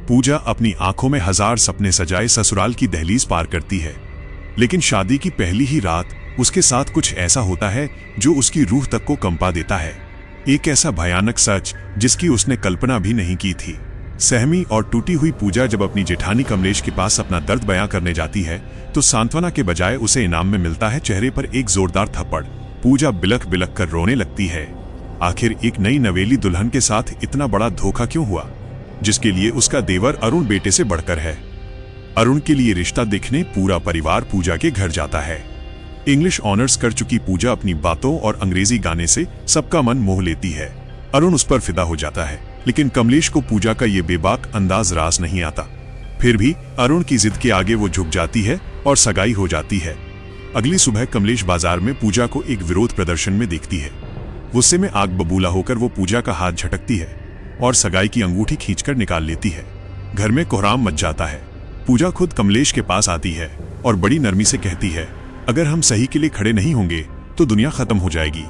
पूजा अपनी आंखों में हजार सपने सजाए ससुराल की दहलीज पार करती है, लेकिन शादी की पहली ही रात उसके साथ कुछ ऐसा होता है जो उसकी रूह तक को कंपा देता है। एक ऐसा भयानक सच जिसकी उसने कल्पना भी नहीं की थी। सहमी और टूटी हुई पूजा जब अपनी जेठानी कमलेश के पास अपना दर्द बयां करने जाती है तो सांत्वना के बजाय उसे इनाम में मिलता है चेहरे पर एक जोरदार थप्पड़। पूजा बिलख बिलख कर रोने लगती है। आखिर एक नई नवेली दुल्हन के साथ इतना बड़ा धोखा क्यों हुआ, जिसके लिए उसका देवर अरुण बेटे से बढ़कर है। अरुण के लिए रिश्ता देखने पूरा परिवार पूजा के घर जाता है। इंग्लिश ऑनर्स कर चुकी पूजा अपनी बातों और अंग्रेजी गाने से सबका मन मोह लेती है। अरुण उस पर फिदा हो जाता है, लेकिन कमलेश को पूजा का ये बेबाक अंदाज रास नहीं आता। फिर भी अरुण की जिद के आगे वो झुक जाती है और सगाई हो जाती है। अगली सुबह कमलेश बाजार में पूजा को एक विरोध प्रदर्शन में देखती है। गुस्से में आग बबूला होकर वो पूजा का हाथ झटकती है और सगाई की अंगूठी खींचकर निकाल लेती है। घर में कोहराम मच जाता है। पूजा खुद कमलेश के पास आती है और बड़ी नरमी से कहती है, अगर हम सही के लिए खड़े नहीं होंगे तो दुनिया खत्म हो जाएगी।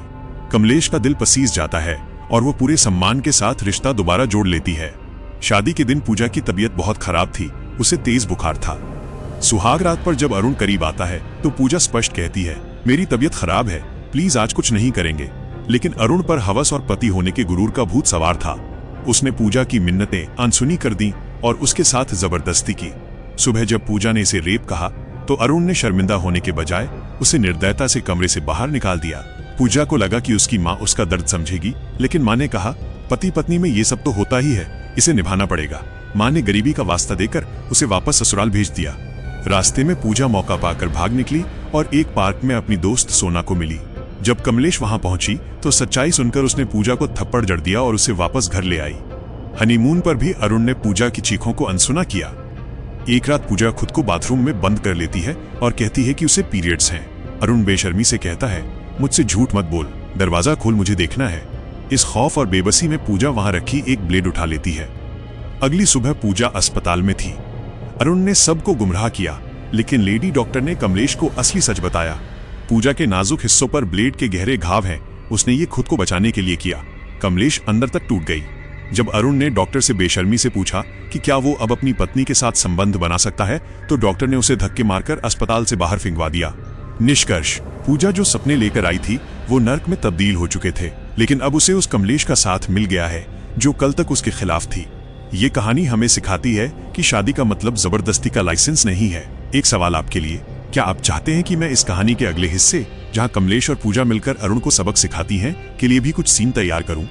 कमलेश का दिल पसीज जाता है और वो पूरे सम्मान के साथ रिश्ता दोबारा जोड़ लेती है। शादी के दिन पूजा की तबीयत बहुत खराब थी, उसे तेज बुखार था। सुहाग रात पर जब अरुण करीब आता है तो पूजा स्पष्ट कहती है, मेरी तबीयत खराब है, प्लीज आज कुछ नहीं करेंगे। लेकिन अरुण पर हवस और पति होने के गुरूर का भूत सवार था। उसने पूजा की मिन्नतें अनसुनी कर दी और उसके साथ जबरदस्ती की। सुबह जब पूजा ने इसे रेप कहा तो अरुण ने शर्मिंदा होने के बजाय उसे निर्दयता से कमरे से बाहर निकाल दिया। पूजा को लगा कि उसकी माँ उसका दर्द समझेगी, लेकिन माँ ने कहा, पति पत्नी में ये सब तो होता ही है, इसे निभाना पड़ेगा। माँ ने गरीबी का वास्ता देकर उसे वापस ससुराल भेज दिया। रास्ते में पूजा मौका पाकर भाग निकली और एक पार्क में अपनी दोस्त सोना को मिली। जब कमलेश वहां पहुंची तो सच्चाई सुनकर उसने पूजा को थप्पड़ जड़ दिया और उसे वापस घर ले आई। हनीमून पर भी अरुण ने पूजा की चीखों को अनसुना किया। एक रात पूजा खुद को बाथरूम में बंद कर लेती है और कहती है कि उसे पीरियड्स हैं। अरुण बेशर्मी से कहता है, मुझसे झूठ मत बोल, दरवाजा खोल, मुझे देखना है। इस खौफ और बेबसी में पूजा वहां रखी एक ब्लेड उठा लेती है। अगली सुबह पूजा अस्पताल में थी। अरुण ने सबको गुमराह किया, लेकिन लेडी डॉक्टर ने कमलेश को असली सच बताया। पूजा के नाजुक हिस्सों पर ब्लेड के गहरे घाव हैं। उसने ये खुद को बचाने के लिए किया। कमलेश अंदर तक टूट गई। जब अरुण ने डॉक्टर से बेशर्मी से पूछा कि क्या वो अब अपनी पत्नी के साथ संबंध बना सकता है, तो डॉक्टर ने उसे धक्के मारकर अस्पताल से बाहर फेंकवा दिया। निष्कर्ष, पूजा जो सपने लेकर आई थी वो नर्क में तब्दील हो चुके थे, लेकिन अब उसे उस कमलेश का साथ मिल गया है जो कल तक उसके खिलाफ थी। ये कहानी हमें सिखाती है कि शादी का मतलब जबरदस्ती का लाइसेंस नहीं है। एक सवाल आपके लिए, क्या आप चाहते हैं कि मैं इस कहानी के अगले हिस्से, जहां कमलेश और पूजा मिलकर अरुण को सबक सिखाती हैं, के लिए भी कुछ सीन तैयार करूं?